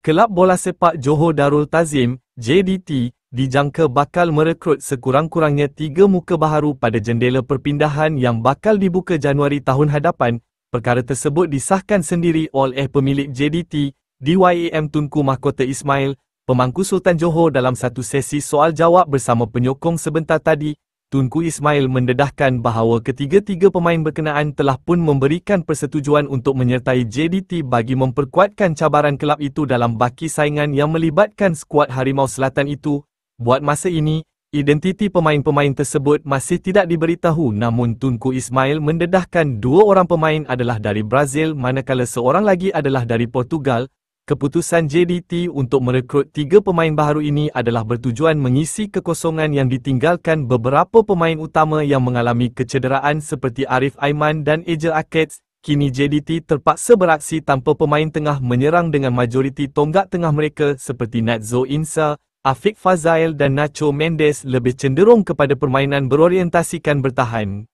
Kelab Bola Sepak Johor Darul Ta'zim, JDT, dijangka bakal merekrut sekurang-kurangnya 3 muka baharu pada jendela perpindahan yang bakal dibuka Januari tahun hadapan. Perkara tersebut disahkan sendiri oleh pemilik JDT, DYAM Tunku Mahkota Ismail, pemangku Sultan Johor dalam satu sesi soal-jawab bersama penyokong sebentar tadi. Tunku Ismail mendedahkan bahawa ketiga-tiga pemain berkenaan telah pun memberikan persetujuan untuk menyertai JDT bagi memperkuatkan cabaran kelab itu dalam baki saingan yang melibatkan skuad Harimau Selatan itu. Buat masa ini, identiti pemain-pemain tersebut masih tidak diberitahu, namun Tunku Ismail mendedahkan 2 orang pemain adalah dari Brazil manakala seorang lagi adalah dari Portugal. Keputusan JDT untuk merekrut 3 pemain baharu ini adalah bertujuan mengisi kekosongan yang ditinggalkan beberapa pemain utama yang mengalami kecederaan seperti Arif Aiman dan Ejel Akets. Kini JDT terpaksa beraksi tanpa pemain tengah menyerang dengan majoriti tonggak tengah mereka seperti Natzo Insa, Afiq Fazail dan Nacho Mendes lebih cenderung kepada permainan berorientasikan bertahan.